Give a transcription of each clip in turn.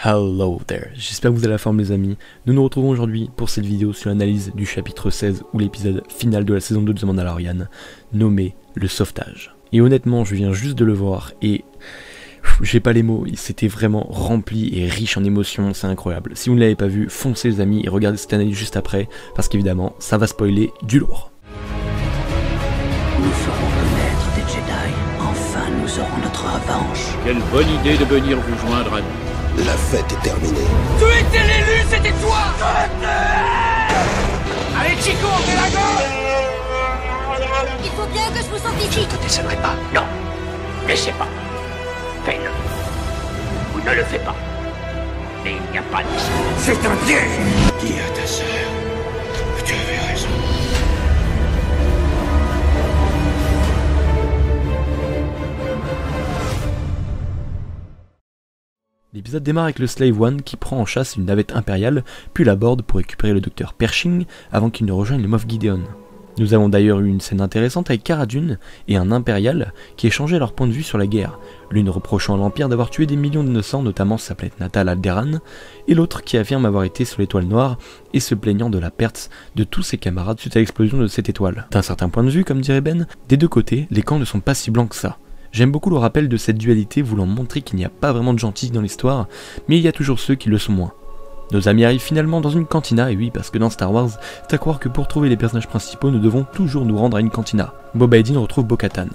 Hello there, j'espère que vous allez à la forme les amis. Nous nous retrouvons aujourd'hui pour cette vidéo sur l'analyse du chapitre 16 ou l'épisode final de la saison 2 de The Mandalorian, nommé le sauvetage. Et honnêtement, je viens juste de le voir et j'ai pas les mots, c'était vraiment rempli et riche en émotions, c'est incroyable. Si vous ne l'avez pas vu, foncez les amis et regardez cette analyse juste après, parce qu'évidemment, ça va spoiler du lourd. Nous ferons connaître des Jedi. Enfin, nous aurons notre revanche. Quelle bonne idée de venir vous joindre à nous. La fête est terminée. Tu étais l'élu, c'était toi. Allez Chico, on fait la gauche. Il faut bien que je vous sorte d'ici. Je ne te décevrai pas. Non. Laissez pas. Fais-le. Ou ne le fais pas. Mais il n'y a pas d'issue. C'est un piège. Dis à ta sœur que tu avais raison. L'épisode démarre avec le Slave One qui prend en chasse une navette impériale, puis l'aborde pour récupérer le docteur Pershing avant qu'il ne rejoigne le Moff Gideon. Nous avons d'ailleurs eu une scène intéressante avec Cara Dune et un impérial qui échangeaient leur point de vue sur la guerre, l'une reprochant à l'Empire d'avoir tué des millions d'innocents, notamment sa planète natale Alderaan, et l'autre qui affirme avoir été sur l'étoile noire et se plaignant de la perte de tous ses camarades suite à l'explosion de cette étoile. D'un certain point de vue, comme dirait Ben, des deux côtés, les camps ne sont pas si blancs que ça. J'aime beaucoup le rappel de cette dualité voulant montrer qu'il n'y a pas vraiment de gentils dans l'histoire, mais il y a toujours ceux qui le sont moins. Nos amis arrivent finalement dans une cantina, et oui, parce que dans Star Wars, c'est à croire que pour trouver les personnages principaux, nous devons toujours nous rendre à une cantina. Boba et Din retrouvent Bo-Katan.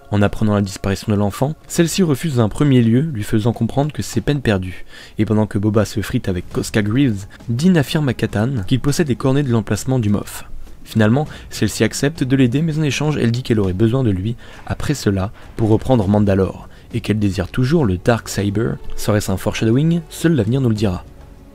En apprenant la disparition de l'enfant, celle-ci refuse d'un premier lieu, lui faisant comprendre que c'est peine perdue. Et pendant que Boba se frite avec Koska Greaves, Din affirme à Katan qu'il possède les coordonnées de l'emplacement du Moff. Finalement, celle-ci accepte de l'aider, mais en échange, elle dit qu'elle aurait besoin de lui, après cela, pour reprendre Mandalore, et qu'elle désire toujours le Darksaber. Serait-ce un foreshadowing? Seul l'avenir nous le dira.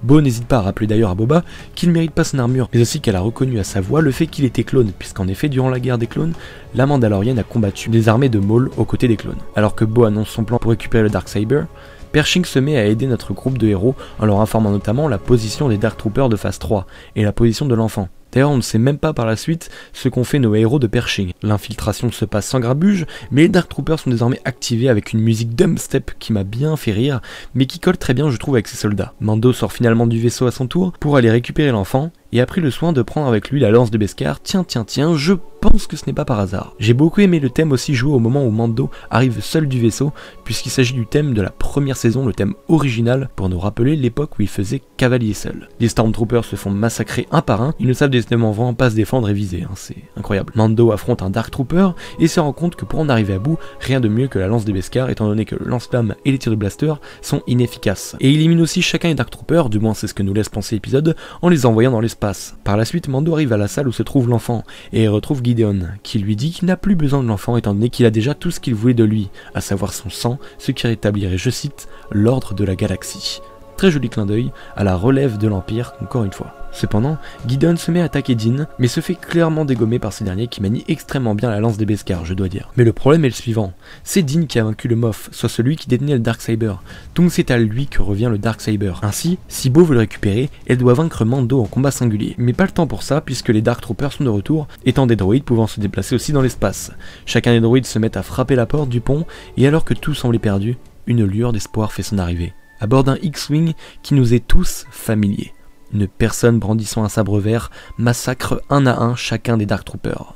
Bo n'hésite pas à rappeler d'ailleurs à Boba qu'il ne mérite pas son armure, mais aussi qu'elle a reconnu à sa voix le fait qu'il était clone, puisqu'en effet, durant la guerre des clones, la Mandalorienne a combattu des armées de Maul aux côtés des clones. Alors que Bo annonce son plan pour récupérer le Darksaber, Pershing se met à aider notre groupe de héros en leur informant notamment la position des Dark Troopers de phase 3 et la position de l'enfant. D'ailleurs, on ne sait même pas par la suite ce qu'ont fait nos héros de Pershing. L'infiltration se passe sans grabuge, mais les Dark Troopers sont désormais activés avec une musique dubstep qui m'a bien fait rire, mais qui colle très bien je trouve avec ses soldats. Mando sort finalement du vaisseau à son tour pour aller récupérer l'enfant, et a pris le soin de prendre avec lui la lance de Beskar. Tiens, je pense que ce n'est pas par hasard. J'ai beaucoup aimé le thème aussi joué au moment où Mando arrive seul du vaisseau, puisqu'il s'agit du thème de la première saison, le thème original, pour nous rappeler l'époque où il faisait cavalier seul. Les Stormtroopers se font massacrer un par un, ils ne savent décidément vraiment pas se défendre et viser, c'est incroyable. Mando affronte un Dark Trooper et se rend compte que pour en arriver à bout, rien de mieux que la lance de Beskar, étant donné que le lance-flamme et les tirs de blaster sont inefficaces. Et il élimine aussi chacun des Dark Troopers, du moins c'est ce que nous laisse penser l'épisode, en les envoyant dans l'espace. Par la suite, Mando arrive à la salle où se trouve l'enfant, et retrouve Gideon, qui lui dit qu'il n'a plus besoin de l'enfant étant donné qu'il a déjà tout ce qu'il voulait de lui, à savoir son sang, ce qui rétablirait, je cite, l'ordre de la galaxie. Très joli clin d'œil à la relève de l'Empire, encore une fois. Cependant, Gideon se met à attaquer Din, mais se fait clairement dégommer par ce dernier qui manie extrêmement bien la lance des Beskar, je dois dire. Mais le problème est le suivant, c'est Din qui a vaincu le Moff, soit celui qui détenait le Darksaber, donc c'est à lui que revient le Darksaber. Ainsi, si Bo veut le récupérer, elle doit vaincre Mando en combat singulier. Mais pas le temps pour ça, puisque les Dark Troopers sont de retour, étant des droïdes pouvant se déplacer aussi dans l'espace. Chacun des droïdes se met à frapper la porte du pont, et alors que tout semblait perdu, une lueur d'espoir fait son arrivée. À bord d'un X-Wing qui nous est tous familier. Une personne brandissant un sabre vert massacre un à un chacun des Dark Troopers.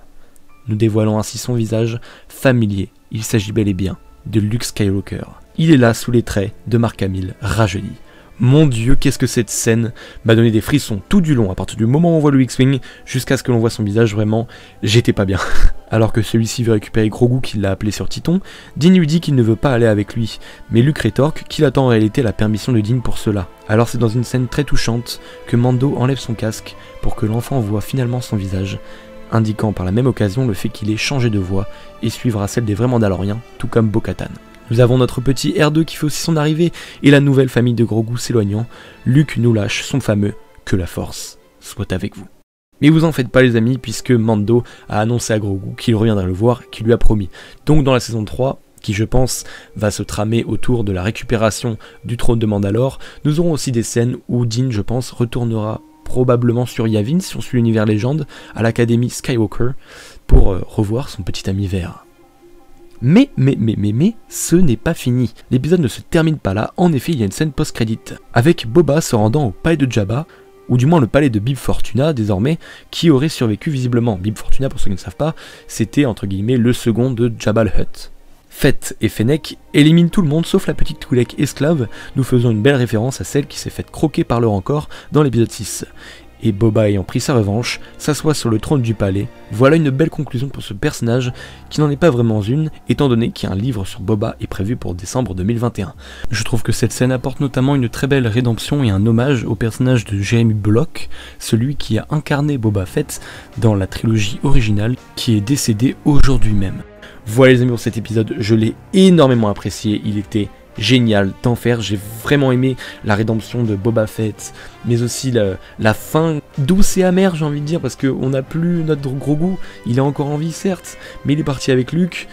Nous dévoilons ainsi son visage familier, il s'agit bel et bien de Luke Skywalker. Il est là sous les traits de Mark Hamill, rajeuni. Mon dieu, qu'est-ce que cette scène m'a donné des frissons tout du long, à partir du moment où on voit le X-Wing, jusqu'à ce que l'on voit son visage, vraiment, j'étais pas bien. Alors que celui-ci veut récupérer Grogu qui l'a appelé sur Titon, Din lui dit qu'il ne veut pas aller avec lui, mais Luke rétorque qu'il attend en réalité la permission de Din pour cela. Alors c'est dans une scène très touchante que Mando enlève son casque pour que l'enfant voit finalement son visage, indiquant par la même occasion le fait qu'il ait changé de voix et suivra celle des vrais Mandaloriens, tout comme Bo-Katan. Nous avons notre petit R2 qui fait aussi son arrivée, et la nouvelle famille de Grogu s'éloignant, Luke nous lâche son fameux « Que la force soit avec vous ». Mais vous en faites pas les amis, puisque Mando a annoncé à Grogu qu'il reviendrait le voir, qu'il lui a promis. Donc dans la saison 3, qui je pense va se tramer autour de la récupération du trône de Mandalore, nous aurons aussi des scènes où Din, je pense, retournera probablement sur Yavin, si on suit l'univers légende, à l'académie Skywalker, pour revoir son petit ami vert. Mais, ce n'est pas fini. L'épisode ne se termine pas là, en effet il y a une scène post-crédit, avec Boba se rendant au palais de Jabba, ou du moins le palais de Bib Fortuna désormais, qui aurait survécu visiblement. Bib Fortuna, pour ceux qui ne savent pas, c'était entre guillemets le second de Jabba the Hutt. Fett et Fennec éliminent tout le monde sauf la petite Twi'lek esclave, nous faisons une belle référence à celle qui s'est faite croquer par le Rancor dans l'épisode 6. Et Boba ayant pris sa revanche, s'assoit sur le trône du palais. Voilà une belle conclusion pour ce personnage, qui n'en est pas vraiment une, étant donné qu'un livre sur Boba est prévu pour décembre 2021. Je trouve que cette scène apporte notamment une très belle rédemption et un hommage au personnage de Jeremy Bulloch, celui qui a incarné Boba Fett dans la trilogie originale, qui est décédé aujourd'hui même. Voilà les amis pour cet épisode, je l'ai énormément apprécié, il était génial d'enfer, j'ai vraiment aimé la rédemption de Boba Fett, mais aussi la fin douce et amère j'ai envie de dire, parce qu'on n'a plus notre gros goût, il est encore en vie certes, mais il est parti avec Luke,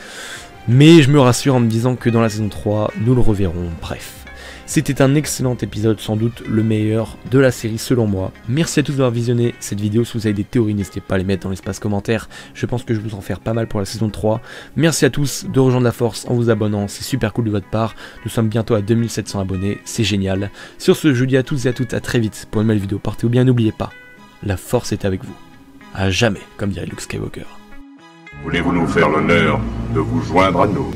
mais je me rassure en me disant que dans la saison 3, nous le reverrons, bref. C'était un excellent épisode, sans doute le meilleur de la série selon moi. Merci à tous d'avoir visionné cette vidéo, si vous avez des théories n'hésitez pas à les mettre dans l'espace commentaire, je pense que je vais vous en faire pas mal pour la saison 3. Merci à tous de rejoindre la force en vous abonnant, c'est super cool de votre part, nous sommes bientôt à 2700 abonnés, c'est génial. Sur ce, je vous dis à tous et à toutes à très vite pour une nouvelle vidéo, portez-vous bien, n'oubliez pas, la force est avec vous, à jamais, comme dirait Luke Skywalker. Voulez-vous nous faire l'honneur de vous joindre à nous ?